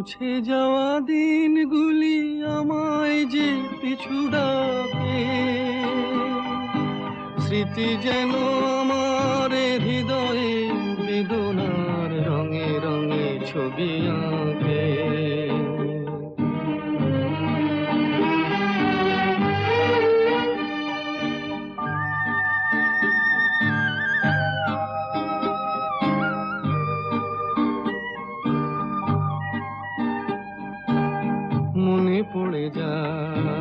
মুছে যাওয়া দিনগুলি আমায় যে পিছু ডাকে, স্মৃতি যেন আমার হৃদয়ে বেদনার রঙে রঙে ছবি আঁকে। মনে পড়ে যায়